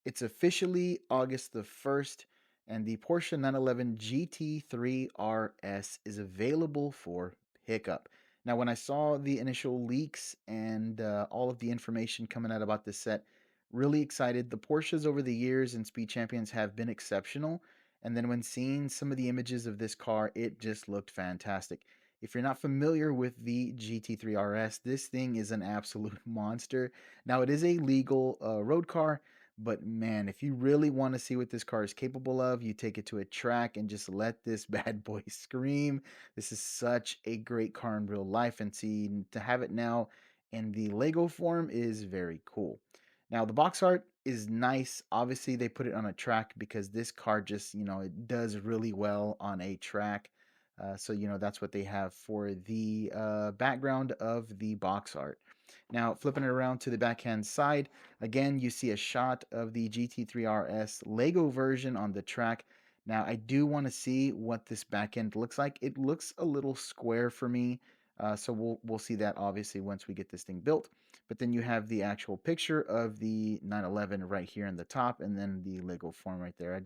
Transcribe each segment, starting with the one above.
It's officially August the 1st, and the Porsche 911 GT3 RS is available for pickup. Now, when I saw the initial leaks and all of the information coming out about this set, really excited. The Porsches over the years and Speed Champions have been exceptional. And then when seeing some of the images of this car, it just looked fantastic. If you're not familiar with the GT3 RS, this thing is an absolute monster. Now, it is a legal road car, but man, if you really want to see what this car is capable of, you take it to a track and just let this bad boy scream. This is such a great car in real life, and see to have it now in the Lego form is very cool. Now, the box art is nice. Obviously, they put it on a track because this car just, it does really well on a track. So, that's what they have for the background of the box art. Now, flipping it around to the backhand side, again, you see a shot of the GT3 RS Lego version on the track. Now, I do want to see what this back end looks like. It looks a little square for me, so we'll see that obviously once we get this thing built. But then you have the actual picture of the 911 right here in the top, and then the Lego form right there.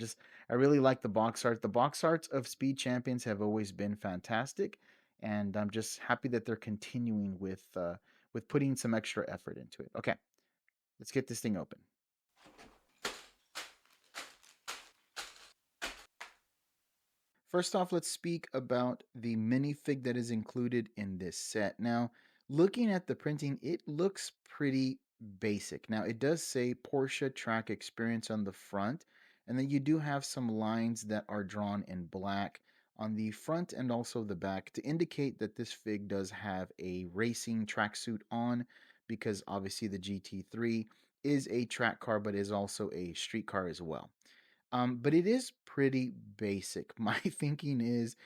I really like the box art. The box arts of Speed Champions have always been fantastic, and I'm just happy that they're continuing with putting some extra effort into it. Okay, let's get this thing open. First off, let's speak about the minifig that is included in this set. Now, looking at the printing, it looks pretty basic. Now, it does say Porsche Track Experience on the front, and then you do have some lines that are drawn in black on the front and also the back to indicate that this fig does have a racing tracksuit on, because obviously the GT3 is a track car but is also a street car as well. But it is pretty basic. My thinking is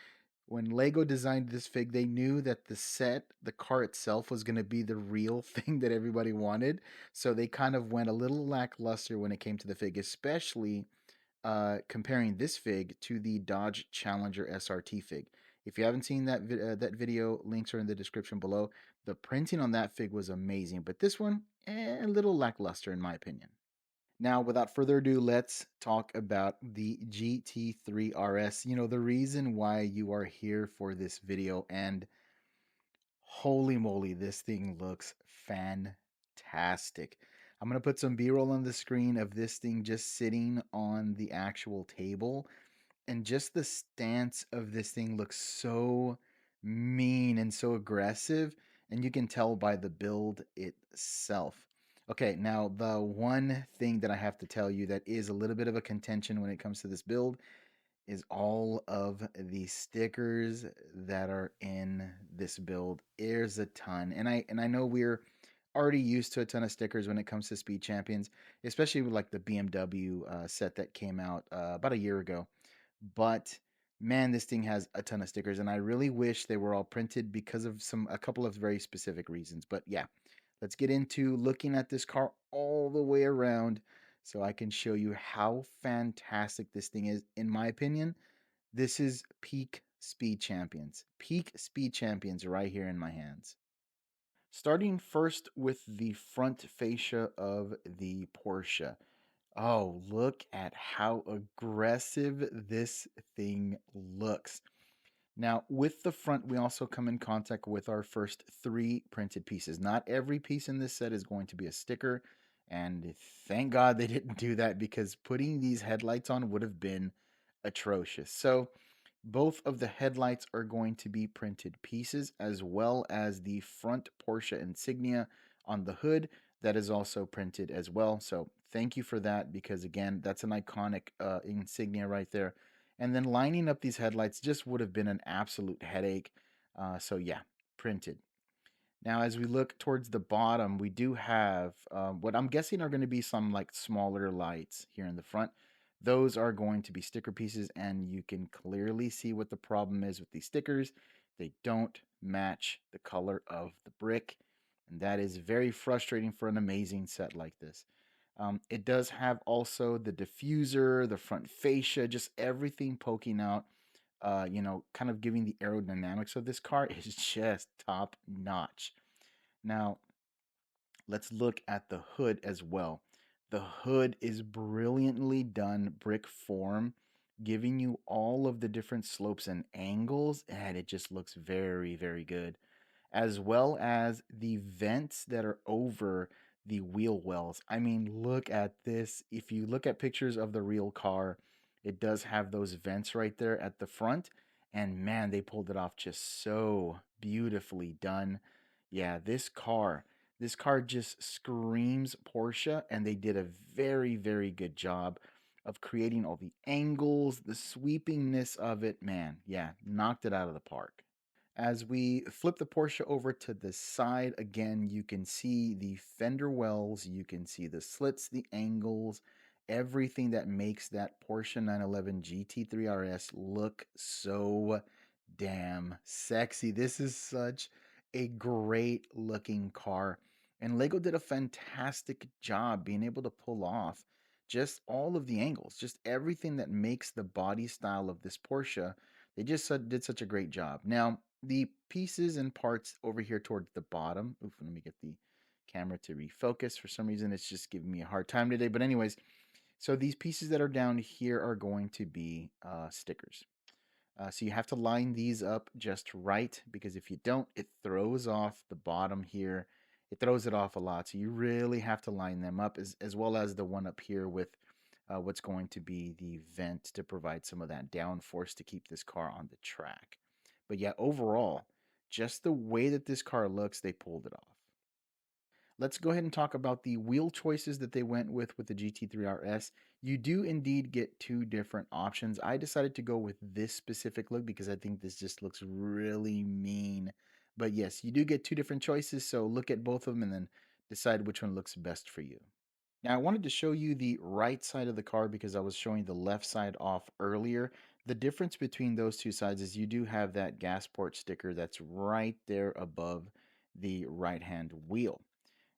when Lego designed this fig, they knew that the car itself, was going to be the real thing that everybody wanted. So they kind of went a little lackluster when it came to the fig, especially comparing this fig to the Dodge Challenger SRT fig. If you haven't seen that video, links are in the description below. The printing on that fig was amazing, but this one, a little lackluster in my opinion. Now, without further ado, let's talk about the GT3 RS. The reason why you are here for this video, and holy moly, this thing looks fantastic. I'm going to put some B-roll on the screen of this thing just sitting on the actual table, and just the stance of this thing looks so mean and so aggressive, and you can tell by the build itself. Okay, now the one thing that I have to tell you that is a little bit of a contention when it comes to this build is all of the stickers that are in this build. There's a ton, and I know we're already used to a ton of stickers when it comes to Speed Champions, especially with like the BMW set that came out about a year ago. But man, this thing has a ton of stickers, and I really wish they were all printed because of a couple of very specific reasons. But yeah, let's get into looking at this car all the way around so I can show you how fantastic this thing is. In my opinion, this is peak Speed Champions. Peak Speed Champions right here in my hands. Starting first with the front fascia of the Porsche. Oh, look at how aggressive this thing looks. Now, with the front, we also come in contact with our first three printed pieces. Not every piece in this set is going to be a sticker, and thank God they didn't do that, because putting these headlights on would have been atrocious. So, both of the headlights are going to be printed pieces, as well as the front Porsche insignia on the hood that is also printed as well. So thank you for that, because again, that's an iconic insignia right there. And then lining up these headlights just would have been an absolute headache. So yeah, printed. Now, as we look towards the bottom, we do have what I'm guessing are going to be some like smaller lights here in the front. Those are going to be sticker pieces, and you can clearly see what the problem is with these stickers. They don't match the color of the brick, and that is very frustrating for an amazing set like this. It does have also the diffuser, the front fascia, just everything poking out, kind of giving the aerodynamics of this car is just top notch. Now, let's look at the hood as well. The hood is brilliantly done brick form, giving you all of the different slopes and angles, and it just looks very, very good, as well as the vents that are over the wheel wells. I mean, look at this. If you look at pictures of the real car, it does have those vents right there at the front. And man, they pulled it off just so beautifully done. Yeah, this car just screams Porsche, and they did a very, very good job of creating all the angles, the sweepingness of it. Man, yeah, knocked it out of the park. As we flip the Porsche over to the side again, you can see the fender wells, you can see the slits, the angles, everything that makes that Porsche 911 GT3 RS look so damn sexy. This is such a great looking car. And Lego did a fantastic job being able to pull off just all of the angles, just everything that makes the body style of this Porsche. They just did such a great job. Now, the pieces and parts over here towards the bottom. Oof, let me get the camera to refocus. For some reason, it's just giving me a hard time today. But anyways, so these pieces that are down here are going to be stickers. So you have to line these up just right, because if you don't, it throws off the bottom here. It throws it off a lot. So you really have to line them up, as well as the one up here with what's going to be the vent to provide some of that downforce to keep this car on the track. But yeah, overall, just the way that this car looks, they pulled it off. Let's go ahead and talk about the wheel choices that they went with the GT3 RS. You do indeed get two different options. I decided to go with this specific look because I think this just looks really mean. But yes, you do get two different choices, so look at both of them and then decide which one looks best for you. Now, I wanted to show you the right side of the car because I was showing the left side off earlier. The difference between those two sides is you do have that gas port sticker that's right there above the right-hand wheel.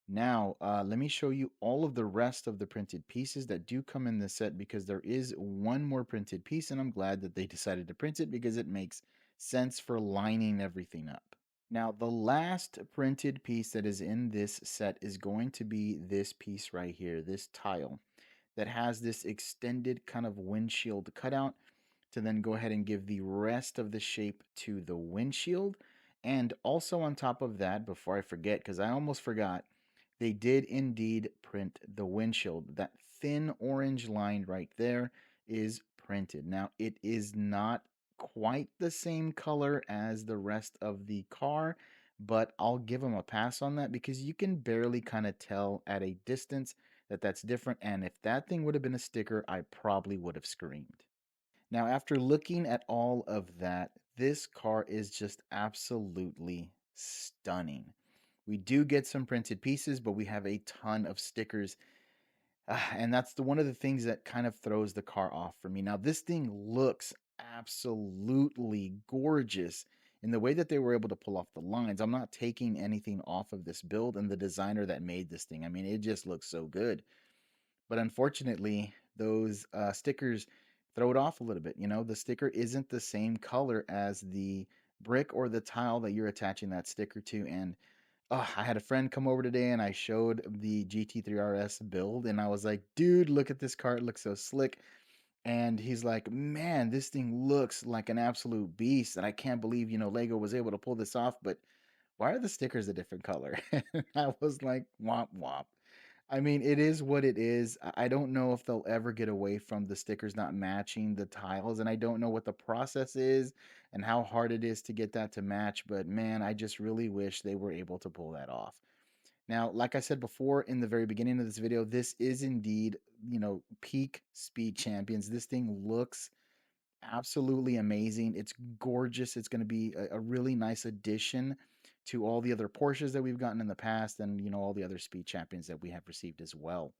Now, let me show you all of the rest of the printed pieces that do come in the set, because there is one more printed piece, and I'm glad that they decided to print it because it makes sense for lining everything up. Now, the last printed piece that is in this set is going to be this piece right here, this tile that has this extended kind of windshield cutout to then go ahead and give the rest of the shape to the windshield. And also on top of that, before I forget, because I almost forgot, they did indeed print the windshield. That thin orange line right there is printed. Now, it is not quite the same color as the rest of the car, but I'll give them a pass on that because you can barely kind of tell at a distance that that's different. And if that thing would have been a sticker, I probably would have screamed. Now, after looking at all of that, this car is just absolutely stunning. We do get some printed pieces, but we have a ton of stickers. And that's one of the things that kind of throws the car off for me. Now, this thing looks absolutely gorgeous in the way that they were able to pull off the lines. I'm not taking anything off of this build and the designer that made this thing. I mean, it just looks so good. But unfortunately, those stickers throw it off a little bit. You know, the sticker isn't the same color as the brick or the tile that you're attaching that sticker to. And I had a friend come over today and I showed the GT3 RS build and I was like, dude, look at this car. It looks so slick. And he's like, man, this thing looks like an absolute beast. And I can't believe, Lego was able to pull this off. But why are the stickers a different color? And I was like, womp womp. I mean, it is what it is. I don't know if they'll ever get away from the stickers not matching the tiles, and I don't know what the process is and how hard it is to get that to match, but man, I just really wish they were able to pull that off. Now, like I said before in the very beginning of this video, this is indeed, peak Speed Champions. This thing looks absolutely amazing. It's gorgeous. It's going to be a really nice addition to all the other Porsches that we've gotten in the past and, all the other Speed Champions that we have received as well.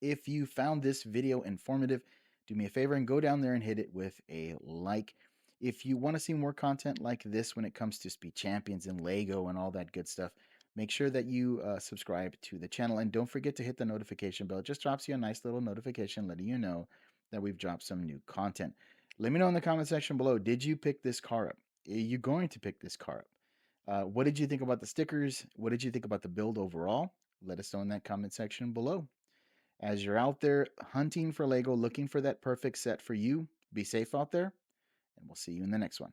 If you found this video informative, do me a favor and go down there and hit it with a like. If you want to see more content like this when it comes to Speed Champions and Lego and all that good stuff, make sure that you subscribe to the channel and don't forget to hit the notification bell. It just drops you a nice little notification letting you know that we've dropped some new content. Let me know in the comment section below, did you pick this car up? Are you going to pick this car up? What did you think about the stickers? What did you think about the build overall? Let us know in that comment section below. As you're out there hunting for Lego, looking for that perfect set for you, be safe out there, and we'll see you in the next one.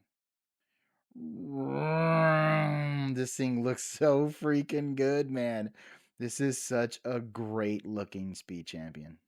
This thing looks so freaking good, man. This is such a great looking Speed Champion.